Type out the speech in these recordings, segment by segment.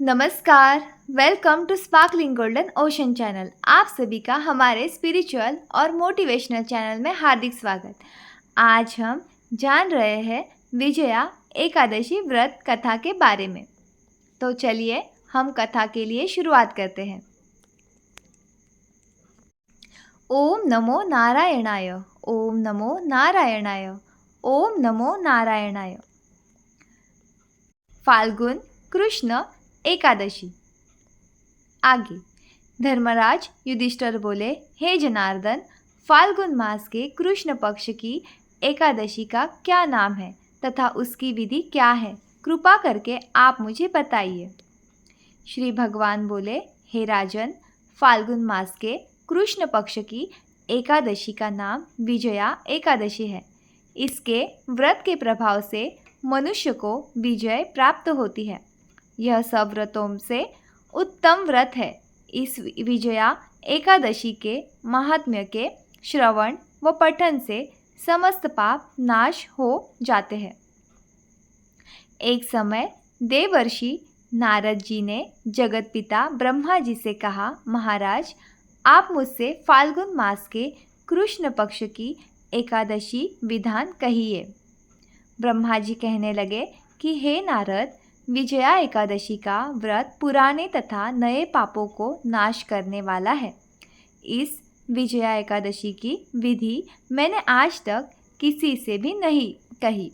नमस्कार। Welcome to sparkling golden ocean channel. आप सभी का हमारे स्पिरिचुअल और मोटिवेशनल चैनल में हार्दिक स्वागत। आज हम जान रहे हैं विजया एकादशी व्रत कथा के बारे में। तो चलिए हम कथा के लिए शुरुआत करते हैं। ओम नमो नारायणाय, ओम नमो नारायणाय, ओम नमो नारायणाय। फाल्गुन कृष्ण एकादशी। आगे धर्मराज युधिष्ठिर बोले, हे जनार्दन, फाल्गुन मास के कृष्ण पक्ष की एकादशी का क्या नाम है तथा उसकी विधि क्या है? कृपा करके आप मुझे बताइए। श्री भगवान बोले, हे राजन, फाल्गुन मास के कृष्ण पक्ष की एकादशी का नाम विजया एकादशी है। इसके व्रत के प्रभाव से मनुष्य को विजय प्राप्त होती है। यह सब व्रतों से उत्तम व्रत है। इस विजया एकादशी के महात्म्य के श्रवण व पठन से समस्त पाप नाश हो जाते हैं। एक समय देवर्षि नारद जी ने जगत पिता ब्रह्मा जी से कहा, महाराज, आप मुझसे फाल्गुन मास के कृष्ण पक्ष की एकादशी विधान कहिए। ब्रह्मा जी कहने लगे कि हे नारद, विजया एकादशी का व्रत पुराने तथा नए पापों को नाश करने वाला है। इस विजया एकादशी की विधि मैंने आज तक किसी से भी नहीं कही।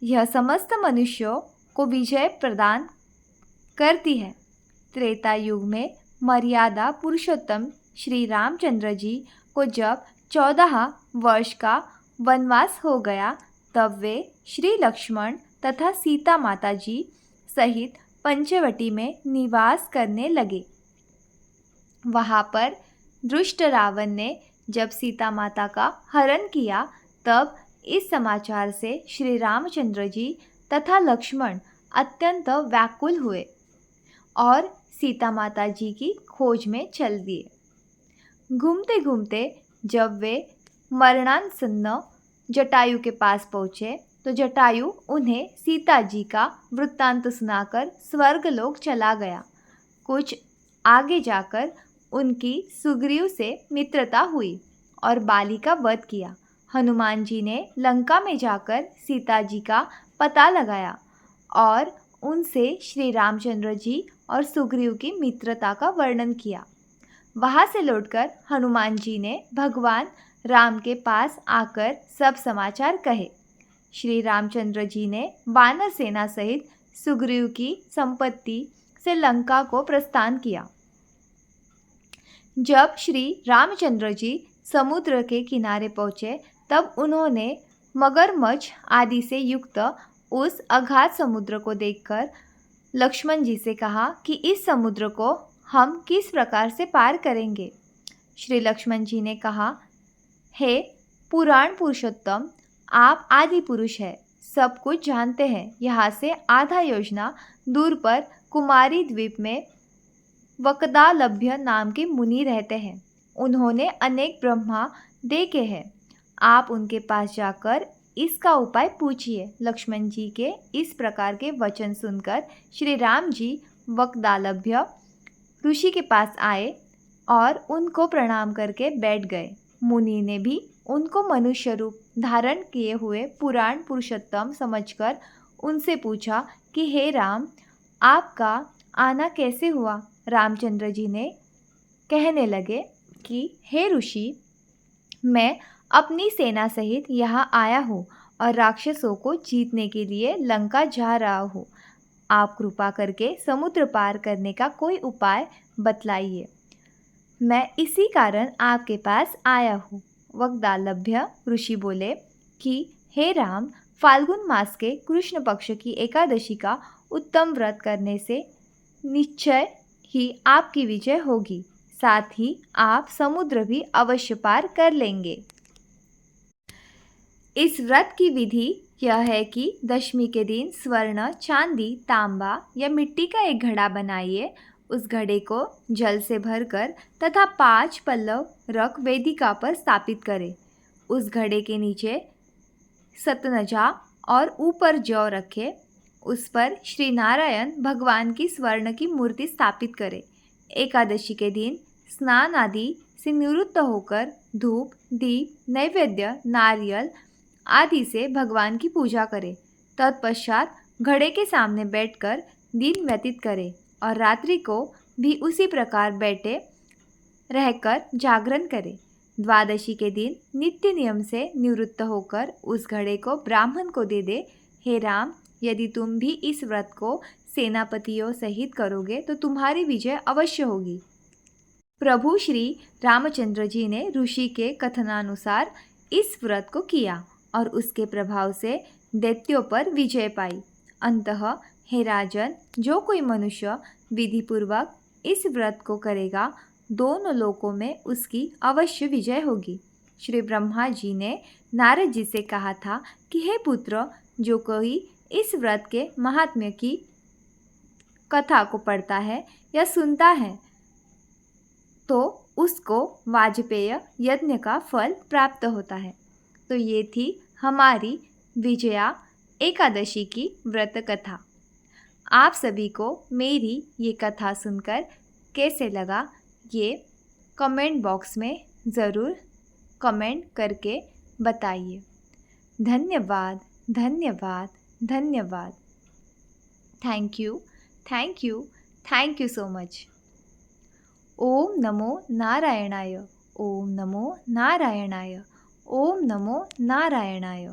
यह समस्त मनुष्यों को विजय प्रदान करती है। त्रेता युग में मर्यादा पुरुषोत्तम श्री रामचंद्र जी को जब 14 वर्ष का वनवास हो गया, तब वे श्री लक्ष्मण तथा सीता माता जी सहित पंचवटी में निवास करने लगे। वहाँ पर दुष्ट रावण ने जब सीता माता का हरण किया, तब इस समाचार से श्री रामचंद्र जी तथा लक्ष्मण अत्यंत व्याकुल हुए और सीता माता जी की खोज में चल दिए। घूमते घूमते जब वे मरणासन्न जटायु के पास पहुँचे, तो जटायु उन्हें सीता जी का वृत्तांत सुनाकर स्वर्गलोक चला गया। कुछ आगे जाकर उनकी सुग्रीव से मित्रता हुई और बाली का वध किया। हनुमान जी ने लंका में जाकर सीता जी का पता लगाया और उनसे श्री रामचंद्र जी और सुग्रीव की मित्रता का वर्णन किया। वहाँ से लौटकर हनुमान जी ने भगवान राम के पास आकर सब समाचार कहे। श्री रामचंद्र जी ने वानर सेना सहित सुग्रीव की संपत्ति से लंका को प्रस्थान किया। जब श्री रामचंद्र जी समुद्र के किनारे पहुँचे, तब उन्होंने मगरमच्छ आदि से युक्त उस अगाध समुद्र को देखकर लक्ष्मण जी से कहा कि इस समुद्र को हम किस प्रकार से पार करेंगे। श्री लक्ष्मण जी ने कहा, हे पुराण पुरुषोत्तम, आप आदि पुरुष हैं, सब कुछ जानते हैं। यहाँ से आधा योजना दूर पर कुमारी द्वीप में वकदालभ्य नाम के मुनि रहते हैं। उन्होंने अनेक ब्रह्मा देखे हैं। आप उनके पास जाकर इसका उपाय पूछिए। लक्ष्मण जी के इस प्रकार के वचन सुनकर श्री राम जी वकदालभ्य ऋषि के पास आए और उनको प्रणाम करके बैठ गए। मुनि ने भी उनको मनुष्य रूप धारण किए हुए पुराण पुरुषोत्तम समझकर उनसे पूछा कि हे राम, आपका आना कैसे हुआ? रामचंद्र जी ने कहने लगे कि हे ऋषि, मैं अपनी सेना सहित यहाँ आया हूँ और राक्षसों को जीतने के लिए लंका जा रहा हूँ। आप कृपा करके समुद्र पार करने का कोई उपाय बतलाइए। मैं इसी कारण आपके पास आया हूँ। वकदालभ्य ऋषि बोले कि हे राम, फाल्गुन मास के कृष्ण पक्ष की एकादशी का उत्तम व्रत करने से निश्चय ही आपकी विजय होगी। साथ ही आप समुद्र भी अवश्य पार कर लेंगे। इस व्रत की विधि यह है कि दशमी के दिन स्वर्ण, चांदी, तांबा या मिट्टी का एक घड़ा बनाइए। उस घड़े को जल से भरकर तथा 5 पल्लव रख वेदिका पर स्थापित करें। उस घड़े के नीचे सतनजा और ऊपर जौ रखें। उस पर श्री नारायण भगवान की स्वर्ण की मूर्ति स्थापित करें। एकादशी के दिन स्नान आदि से निवृत्त होकर धूप, दीप, नैवेद्य, नारियल आदि से भगवान की पूजा करें। तत्पश्चात घड़े के सामने बैठकर दिन व्यतीत करें और रात्रि को भी उसी प्रकार बैठे रहकर जागरण करें। द्वादशी के दिन नित्य नियम से निवृत्त होकर उस घड़े को ब्राह्मण को दे दे। हे राम, यदि तुम भी इस व्रत को सेनापतियों सहित करोगे तो तुम्हारी विजय अवश्य होगी। प्रभु श्री रामचंद्र जी ने ऋषि के कथनानुसार इस व्रत को किया और उसके प्रभाव से दैत्यों पर विजय पाई। अंततः हे राजन, जो कोई मनुष्य विधिपूर्वक इस व्रत को करेगा, दोनों लोकों में उसकी अवश्य विजय होगी। श्री ब्रह्मा जी ने नारद जी से कहा था कि हे पुत्र, जो कोई इस व्रत के महात्म्य की कथा को पढ़ता है या सुनता है तो उसको वाजपेय यज्ञ का फल प्राप्त होता है। तो ये थी हमारी विजया एकादशी की व्रत कथा। आप सभी को मेरी ये कथा सुनकर कैसे लगा, ये कमेंट बॉक्स में ज़रूर कमेंट करके बताइए। धन्यवाद, धन्यवाद, धन्यवाद। Thank you, thank you, thank you so much. ओम नमो नारायणाय, ओम नमो नारायणाय, ओम नमो नारायणाय।